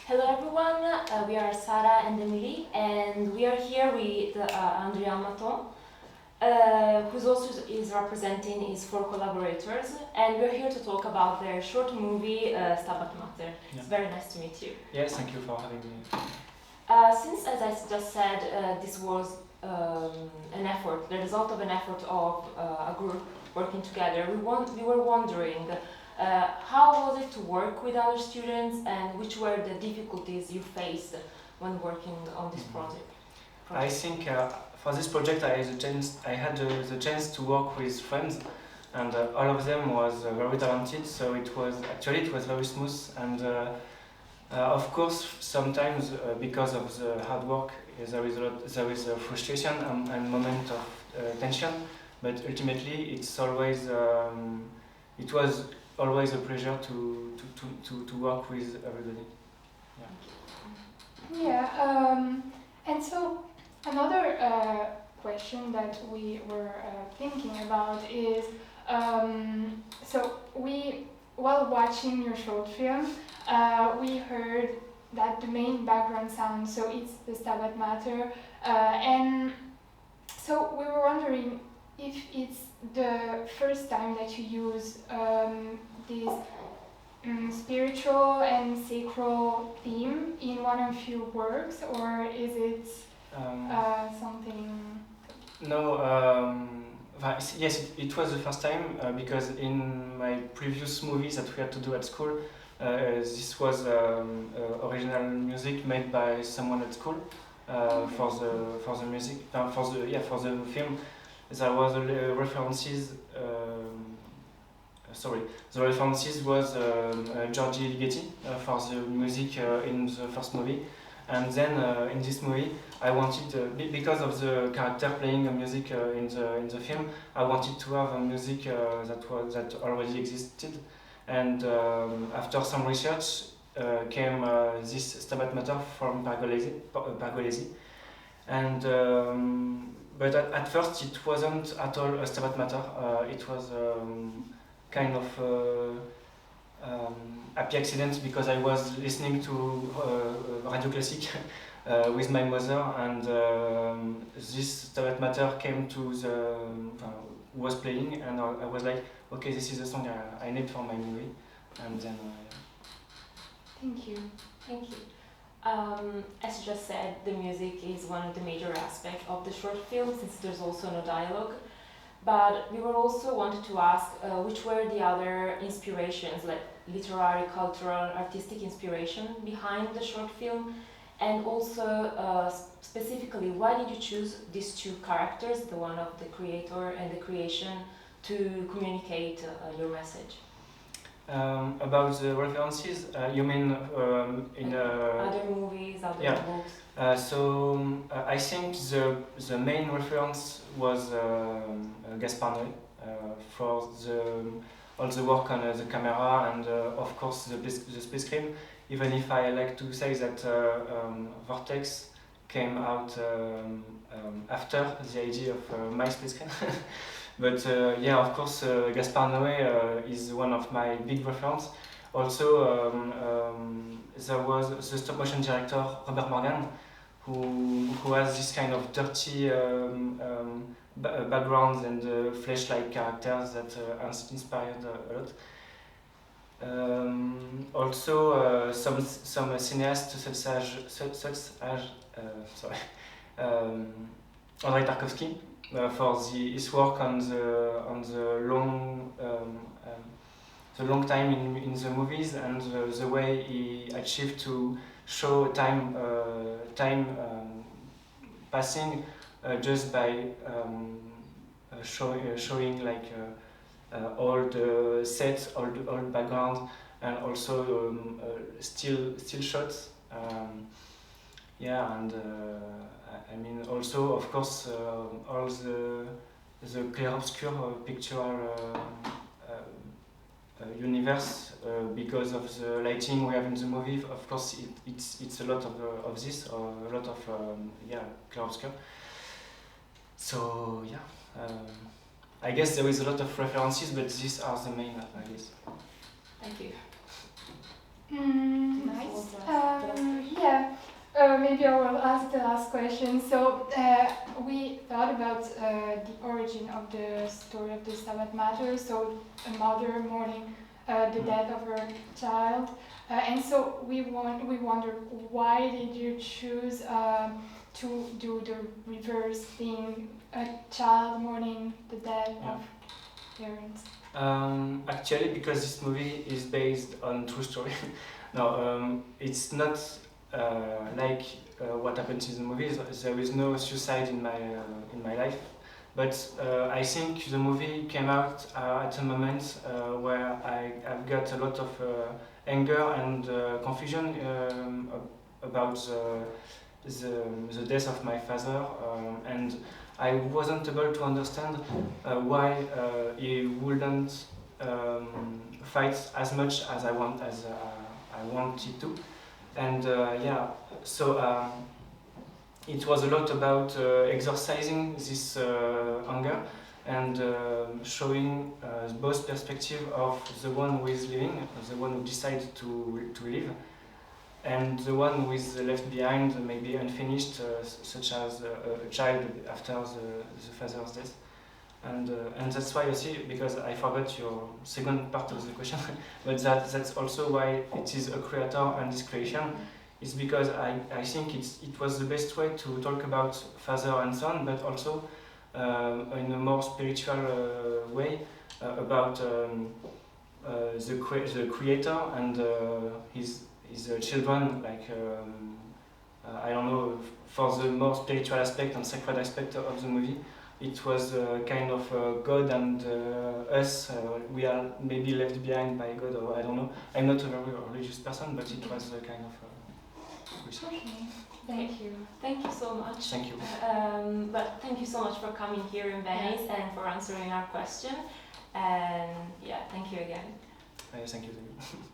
Hello everyone, we are Sara and Emily, and we are here with Hadrien Maton, who also is representing his four collaborators, and we're here to talk about their short movie Stabat Mater. Yeah. It's very nice to meet you. Yes, thank you for having me. Since, as I just said, this was an effort, the result of an effort of a group working together, we were wondering how was it to work with other students, and which were the difficulties you faced when working on this project? I think for this project I had the chance to work with friends, and all of them was very talented, so it was very smooth, and of course sometimes because of the hard work there is a frustration and moment of tension, but ultimately it was always a pleasure to work with everybody. And so another question that we were thinking about is, so while watching your short film, we heard that the main background sound, so it's the Stabat Mater, and so we were wondering if it's the first time that you use this spiritual and sacral theme in one of your works, or is it something? No, yes, it was the first time because in my previous movies that we had to do at school, this was original music made by someone at school for the music for the film. There was references. The references was Giorgi Ligeti for the music in the first movie, and then in this movie I wanted, because of the character playing music in the film, I wanted to have a music that already existed, and after some research came this Stabat Mater from Pergolesi, and but at first it wasn't at all a Stabat Mater. It was kind of happy accident because I was listening to Radio Classique with my mother, and this Stabat Mater came to was playing, and I was like, okay, this is the song I need for my movie, and then. Thank you. Thank you. As you just said, the music is one of the major aspects of the short film, since there's also no dialogue. But we were also wanted to ask which were the other inspirations, like literary, cultural, artistic inspiration behind the short film, and also specifically, why did you choose these two characters, the one of the creator and the creation, to communicate your message? About the references, you mean in other movies, other books? I think the main reference was Gaspar Noé for all the work on the camera, and of course the split screen. Even if I like to say that Vortex came out after the idea of my split screen. But yeah, of course, Gaspar Noé is one of my big references. Also, there was the stop motion director Robert Morgan, who has this kind of dirty backgrounds and flesh-like characters that inspired a lot. Also, some cineasts such as Andrei Tarkovsky. For his work on the long time in the movies, and the way he achieved to show time passing just by showing like all the sets, all background, and also still shots. I mean, also, of course, all the clair-obscur picture universe, because of the lighting we have in the movie. Of course, it's a lot of this, or a lot of clair-obscur. So yeah, I guess there is a lot of references, but these are the main, I guess. Thank you. Nice. Nice. the last Yeah. Maybe I will ask the last question. So we thought about the origin of the story of the Stabat Mater. So a mother mourning the death of her child, and so we wondered, why did you choose to do the reverse thing, a child mourning the death of parents? Actually, because this movie is based on true story. No, it's not like what happens in the movies. There is no suicide in my life, but I think the movie came out at a moment where I've got a lot of anger and confusion about the death of my father, and I wasn't able to understand why he wouldn't fight as much as I wanted to, and so it was a lot about exorcising this anger and showing both perspective of the one who is living, the one who decided to live, and the one who is left behind, maybe unfinished, such as a child after the father's death. And that's why I see, because I forgot your second part of the question, but that's also why it is a creator and this creation. It's because I think it was the best way to talk about father and son, but also in a more spiritual way about the creator and his children, like I don't know, for the more spiritual aspect and sacred aspect of the movie. It was kind of God and us. We are maybe left behind by God, or I don't know. I'm not a very religious person, but it was a kind of research. Okay. Thank you. Thank you so much. Thank you. But thank you so much for coming here in Venice and for answering our question. And yeah, thank you again. Thank you.